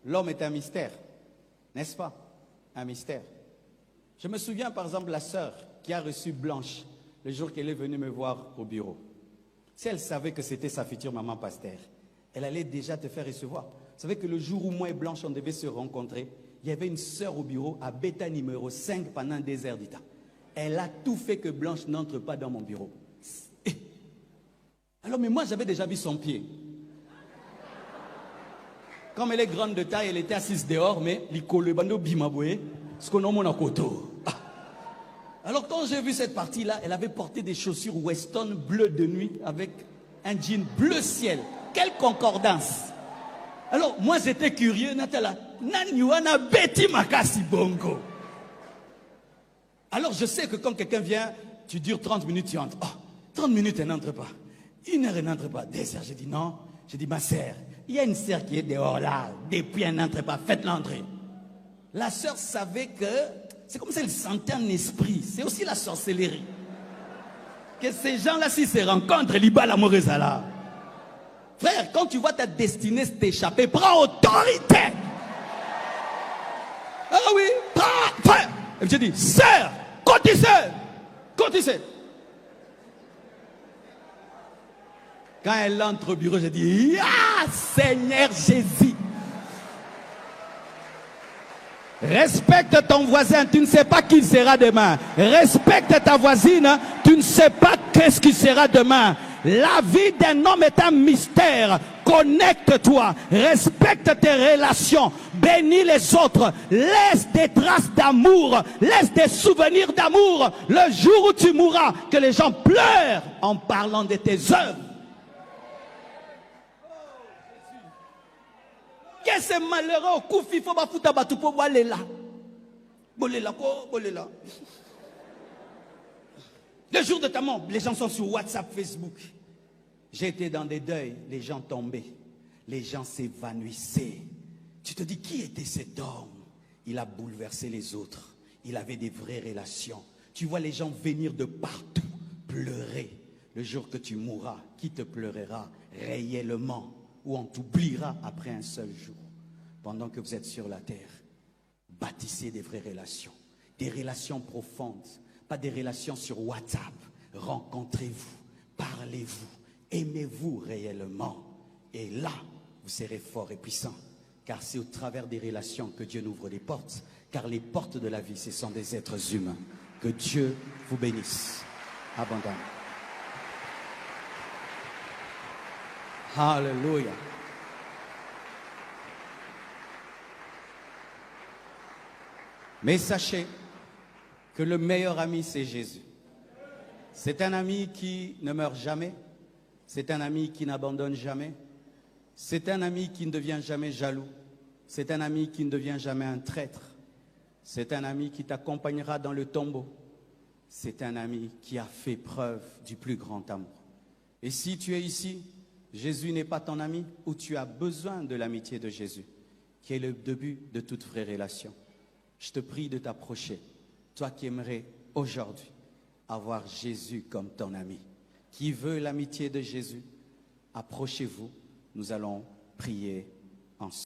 L'homme est un mystère, n'est-ce pas? Un mystère. Je me souviens par exemple la sœur qui a reçu Blanche le jour qu'elle est venue me voir au bureau. Si elle savait que c'était sa future maman pasteur, elle allait déjà te faire recevoir. Vous savez que le jour où moi et Blanche on devait se rencontrer, il y avait une sœur au bureau à bêta numéro 5 pendant des heures du temps. Elle a tout fait que Blanche n'entre pas dans mon bureau. Alors mais moi j'avais déjà vu son pied. Comme elle est grande de taille, elle était assise dehors, mais l'icole bando bimaboué, ce qu'on a mon koto. Alors quand j'ai vu cette partie-là, elle avait porté des chaussures Weston bleu de nuit avec un jean bleu ciel. Quelle concordance! Alors moi j'étais curieux, Natala. Naniwana beti makasi bongo. Alors je sais que quand quelqu'un vient, tu dures 30 minutes, tu entres. Oh, 30 minutes, elle n'entre pas. 1 heure, elle n'entre pas. 2 heures, j'ai dit non. J'ai dit ma sœur, il y a une sœur qui est dehors là. Depuis elle n'entre pas, faites-la entrer. La sœur savait que, c'est comme si elle sentait un esprit. C'est aussi la sorcellerie. Que ces gens-là, s'ils se rencontrent, l'Iba l'amoureuse là. Frère, quand tu vois ta destinée t'échapper, prends autorité. Ah oui, prends, frère. Et je dis, sœur, quand tu sais. Quand elle entre au bureau, je dis, ah, Seigneur Jésus. Respecte ton voisin, tu ne sais pas qui il sera demain. Respecte ta voisine, tu ne sais pas qu'est-ce qui sera demain. La vie d'un homme est un mystère. Connecte-toi, respecte tes relations, bénis les autres, laisse des traces d'amour, laisse des souvenirs d'amour. Le jour où tu mourras, que les gens pleurent en parlant de tes œuvres. Qu'est-ce que malheureux au coup, il faut pas foutre batou pour voir les là. Le jour de ta mort, les gens sont sur WhatsApp, Facebook. J'ai été dans des deuils, les gens tombaient, les gens s'évanouissaient. Tu te dis, qui était cet homme? Il a bouleversé les autres. Il avait des vraies relations. Tu vois les gens venir de partout, pleurer. Le jour que tu mourras, qui te pleurera réellement? Ou on t'oubliera après un seul jour. Pendant que vous êtes sur la terre, bâtissez des vraies relations. Des relations profondes. Pas des relations sur WhatsApp. Rencontrez-vous, parlez-vous, aimez-vous réellement. Et là, vous serez fort et puissant. Car c'est au travers des relations que Dieu ouvre les portes. Car les portes de la vie, ce sont des êtres humains. Que Dieu vous bénisse abondamment. Alléluia. Mais sachez que le meilleur ami, c'est Jésus. C'est un ami qui ne meurt jamais. C'est un ami qui n'abandonne jamais. C'est un ami qui ne devient jamais jaloux. C'est un ami qui ne devient jamais un traître. C'est un ami qui t'accompagnera dans le tombeau. C'est un ami qui a fait preuve du plus grand amour. Et si tu es ici, Jésus n'est pas ton ami, ou tu as besoin de l'amitié de Jésus, qui est le début de toute vraie relation. Je te prie de t'approcher, toi qui aimerais aujourd'hui avoir Jésus comme ton ami, qui veut l'amitié de Jésus, approchez-vous, nous allons prier ensemble.